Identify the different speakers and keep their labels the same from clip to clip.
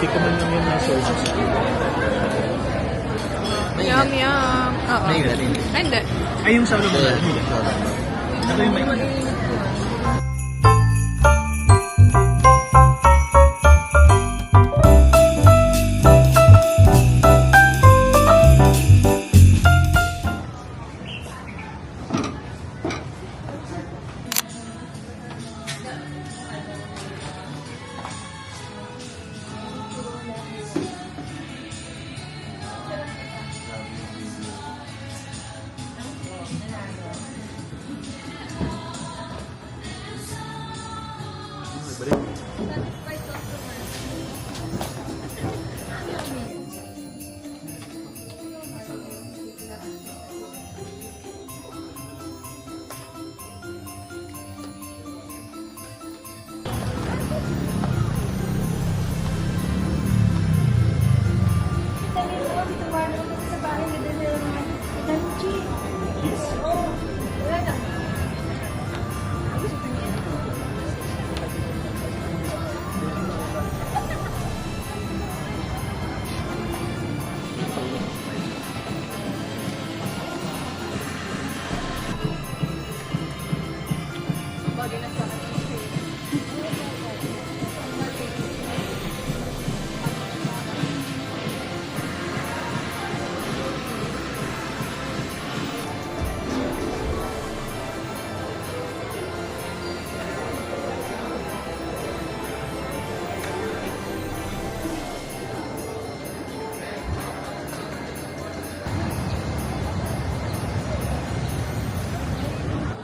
Speaker 1: Tikaman lang yan ng sources.
Speaker 2: Yum, yum. Oo. Ay, hindi.
Speaker 1: Ay, yung sa ulo mo na. Ito yung may...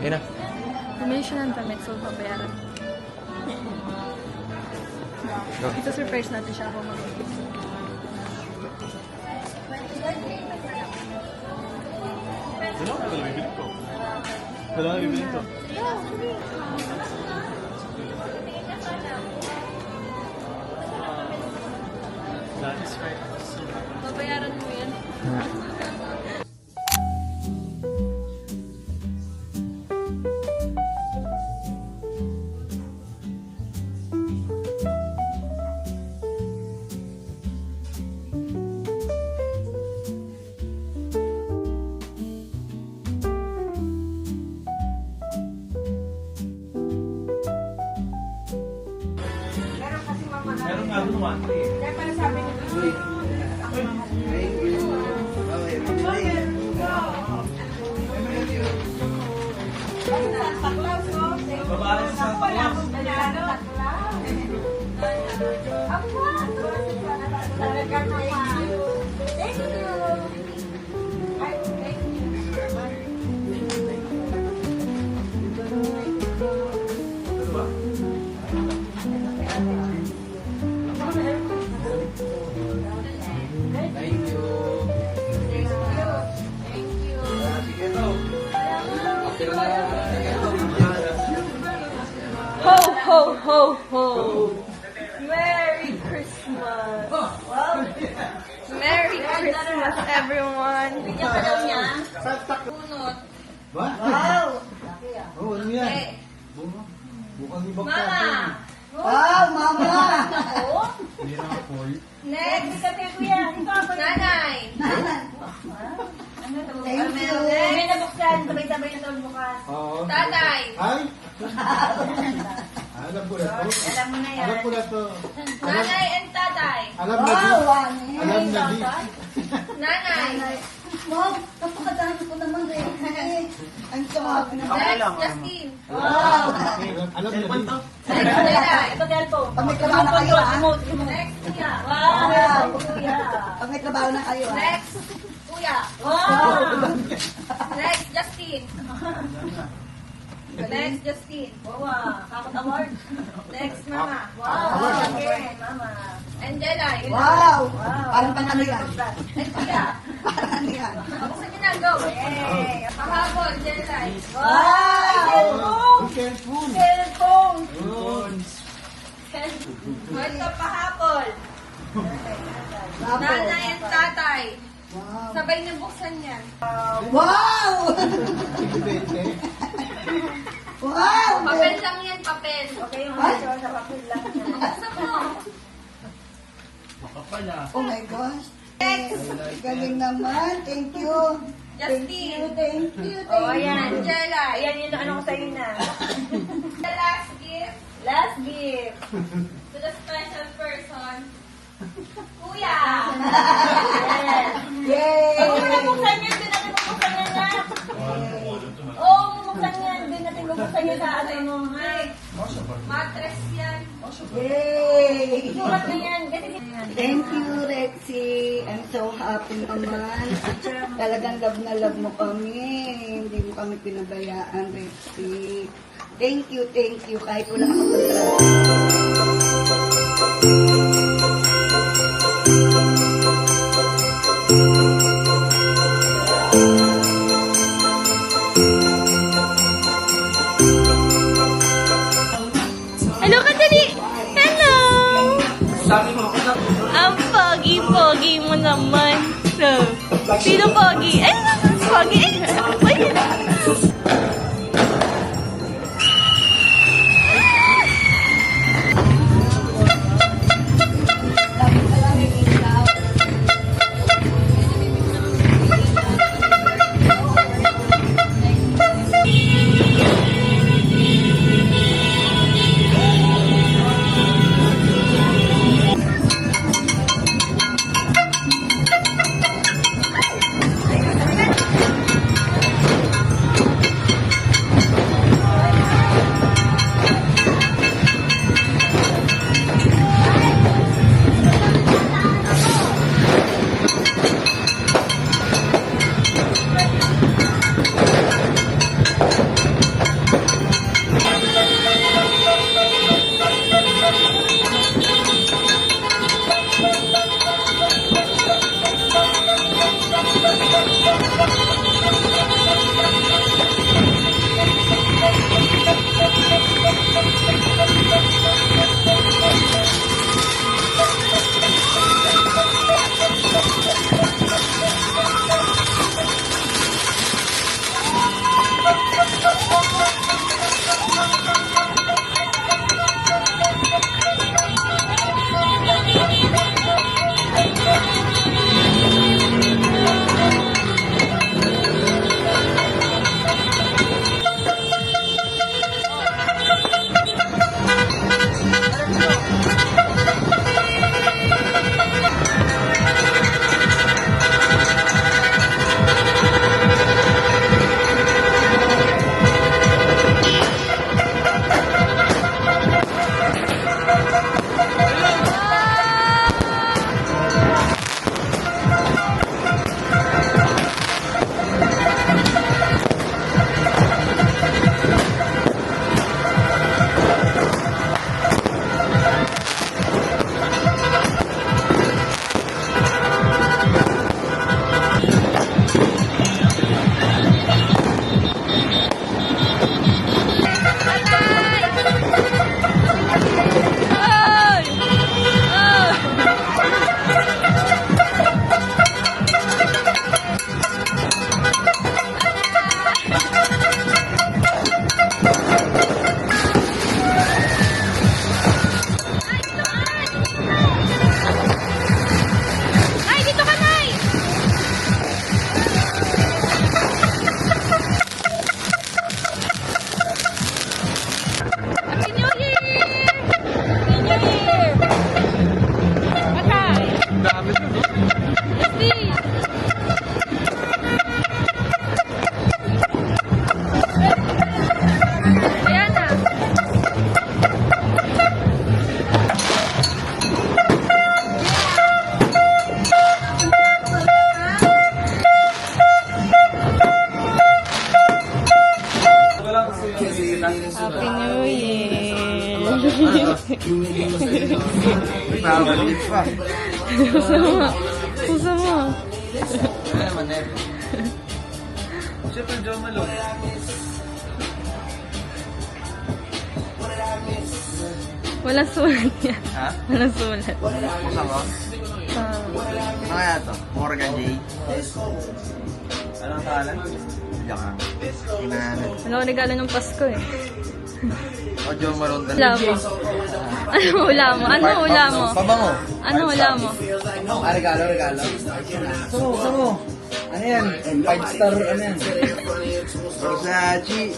Speaker 1: Yan na.
Speaker 2: Bumili siya ng damit, so babayaran. Ito surprise natin siya kung mag-ibig.
Speaker 1: Wala ka lang bibili ko. Wala ka bibili ko. That's right.
Speaker 2: Babayaran mo yan.
Speaker 1: Meron nga doon 1.
Speaker 3: Kaya pala sabi niyo, Santa Claus, no?
Speaker 1: Babae sa Santa Claus.
Speaker 3: Thank you. Ay, thank you.
Speaker 2: Ho, ho, ho, ho! Merry Christmas! Merry Christmas, everyone!
Speaker 3: Bigyan ka daw niya.
Speaker 2: Bunot.
Speaker 3: Wow!
Speaker 4: Oh, ano yan?
Speaker 2: Eh,
Speaker 4: Bukang ibang
Speaker 2: Mama!
Speaker 3: Wow, mama!
Speaker 2: Next!
Speaker 3: Kami, kuya.
Speaker 2: Nanay!
Speaker 3: Thank you. May nabuksan. Sabay-sabay na tawag bukas.
Speaker 4: Oo.
Speaker 2: Tatay!
Speaker 4: Ay! Alam ko na to.
Speaker 3: Alam mo na yan.
Speaker 4: Alam ko na to.
Speaker 2: Nanay and tatay!
Speaker 4: Alam na di. Alam na di.
Speaker 2: Nanay!
Speaker 3: Mom, napakadami ko naman eh. Ang sabi na.
Speaker 2: Next, Justin!
Speaker 3: Wow!
Speaker 4: Alam na di.
Speaker 2: Next, Nanay!
Speaker 3: Ito, Delpo. Pag may trabaho na kayo, ha?
Speaker 2: Next, Kuya!
Speaker 3: Wow! Kuya. Pag may trabaho na kayo, ha?
Speaker 2: Next, Kuya!
Speaker 3: Wow!
Speaker 2: Next, Justin! Next, Justin!
Speaker 3: Wow! Kakot award.
Speaker 2: Next, Mama!
Speaker 3: Wow! Again, mama.
Speaker 2: Angela!
Speaker 3: Wow! Parang pang ano yan?
Speaker 2: And Kuya!
Speaker 3: Parang ano yan?
Speaker 2: Buksan niyo na, go!
Speaker 3: Yay!
Speaker 2: Pahapon, Angela!
Speaker 3: Wow!
Speaker 4: Careful.
Speaker 3: Cellphone!
Speaker 4: Yun.
Speaker 2: Ito, pahapon!
Speaker 3: Bravo.
Speaker 2: Nanay and tatay!
Speaker 3: Wow!
Speaker 2: Sabay niyo buksan yan.
Speaker 3: Wow!
Speaker 4: Depende.
Speaker 3: Wow!
Speaker 2: Papel lang yan, papel.
Speaker 3: Okay, yung sa papel lang.
Speaker 2: Buksan mo!
Speaker 3: Oh my gosh. Galing naman. Thank you. Thank you, thank you, thank
Speaker 2: Oh,
Speaker 3: you.
Speaker 2: ayan. Angela.
Speaker 5: Ayan yung ano ko sa'yo na.
Speaker 2: The last gift
Speaker 5: Last gift.
Speaker 2: to the special person. Kuya.
Speaker 3: Yay!
Speaker 5: Huwag mo na buksan yan. Doon natin bubuksan yan na. Oo, bubuksan yan. Doon natin bubuksan yan sa ano mo.
Speaker 2: Ay, mattress yan.
Speaker 3: Yay!
Speaker 5: Surat na yan. Kasi
Speaker 3: Thank you, Rexy. I'm so happy naman. Talagang love mo kami. Hindi mo kami pinabayaan, Rexy. Thank you, thank you. Kahit wala ka kontrata.
Speaker 6: Hello, Kadali! Hello! Ang pogi-pogi mo naman. So, sino pogi? Ay, pogi! Ay, Happy New Year!
Speaker 4: Nakabalik pa.
Speaker 6: Pusa mo.
Speaker 1: Siyempre, Joe Malo.
Speaker 6: Walang sulat yan.
Speaker 4: Ha?
Speaker 6: Walang sulat.
Speaker 4: Pusa ko? Ano kaya to? Morgan J? Anong kalan? Diyan ka. Kinahanap.
Speaker 6: Ano regalo ng Pasko eh.
Speaker 4: O Joe Malone.
Speaker 6: Love. Ano hula mo? Ano hula mo?
Speaker 4: Pabango.
Speaker 6: Ano hula mo?
Speaker 4: Regalo. Samo. Ano yan? 5-star, ano yan? Versace.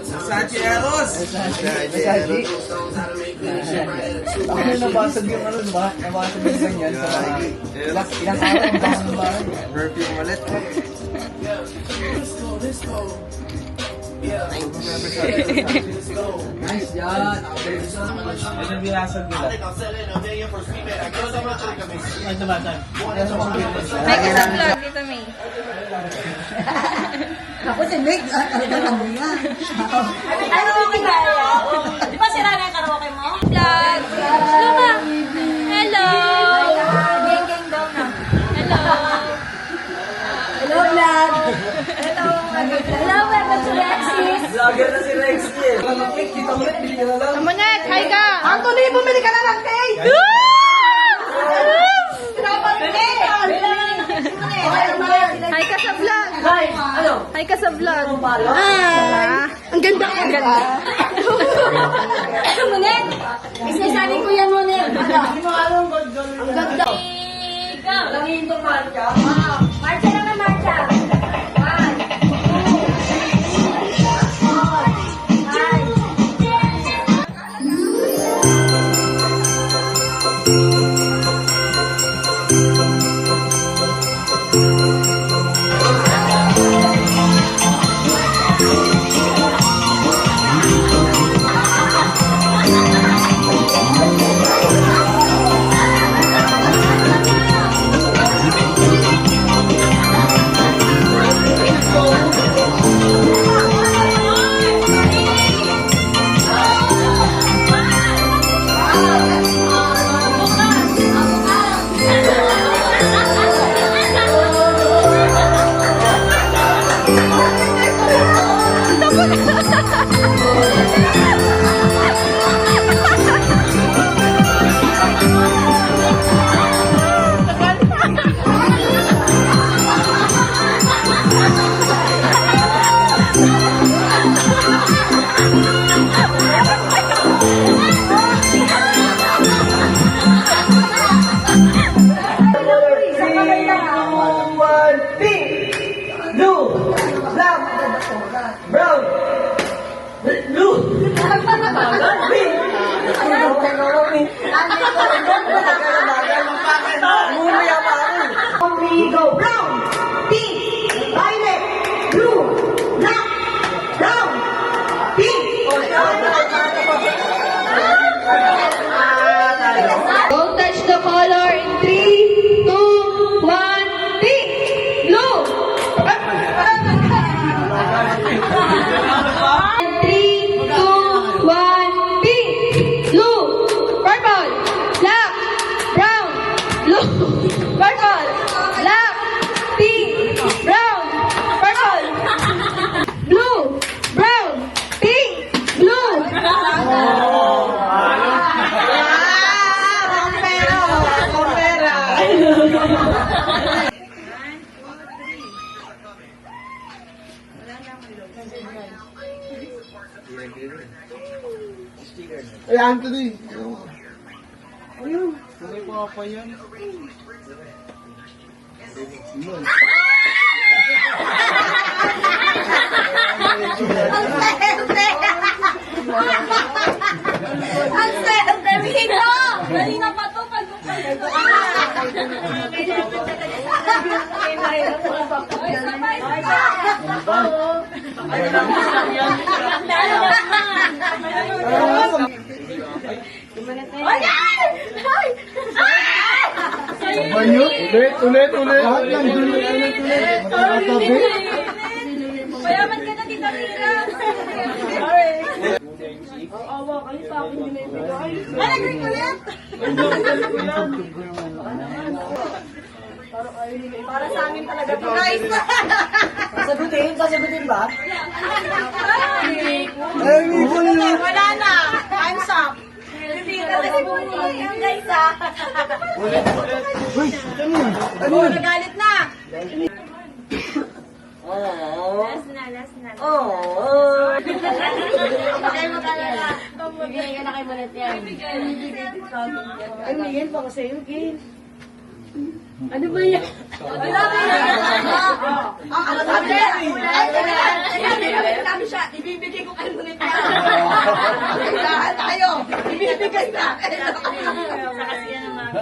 Speaker 4: Versace Eros. Versace. Ano nabasag yung ano, diba? Nabasag yung ganyan sa bahay. Ilang araw ang basag ng bahay. Perfume ulit. Nice yan.
Speaker 1: Ano yung binasag nila? Ay, nabasan.
Speaker 6: May kasablog dito, May.
Speaker 3: Ako si Meg, alam mo yan.
Speaker 5: Ano yung tigaya? Di ba sira na yung karaoke mo?
Speaker 6: Vlog. Hello, ma. Hello.
Speaker 5: Geng daw na.
Speaker 6: Hello.
Speaker 5: Hello, vlog. Hello, welcome to Rexis.
Speaker 4: Vlogger na si Rexy eh. Kita mo rin, bili ka na lang.
Speaker 6: Kamunet, hi ka.
Speaker 3: Anthony, bumili ka na ng cake!
Speaker 6: Hi ka sa vlog.
Speaker 5: Ano?
Speaker 6: Hi ka sa vlog.
Speaker 3: Ang ganda! Ang ganda!
Speaker 5: Ano mo, Nen? Isasabi ko yan mo, Nen. Ano? Ang ganda. Ikaw. Langin to, Marcha. Marcha naman, Marcha.
Speaker 4: 1, pink, blue, black, brown, blue, pink.
Speaker 3: We go brown, pink, violet, blue, black, brown, pink.
Speaker 6: Don't touch the color in 3, 2, 1, pink! Blue! 3, 2, 1, pink! Blue! Purple! Black! Brown! Blue! Purple! Black! Pink! Brown! Purple! Blue! Brown! Pink! Blue!
Speaker 1: Ay, Anthony. Ayun. Sorry po ako yan.
Speaker 5: Ang swerte, Vito! Dali na pa to,
Speaker 1: Ulit. Lahat lang ulit.
Speaker 5: Payaman ka na, Tita Mira. Ay, nag-ring ulit? Para sa amin talaga to, guys.
Speaker 3: Sasagutin ba?
Speaker 5: Wala na. Time's up. Hindi na kasi bumuli yung guys, ha? Nagalit na. Last na. Oh. Patay mo talaga. Bigyan ka na kay Monet yan.
Speaker 7: Ay, Miguel, baka sa'yo, Gil. Ano ba yan?
Speaker 5: Wala ka na.
Speaker 7: Ano sabi niya? Sabi siya, ibibigay ko kay Monet yan. Lahat tayo. Ibibigay na.
Speaker 6: Kasi yan naman.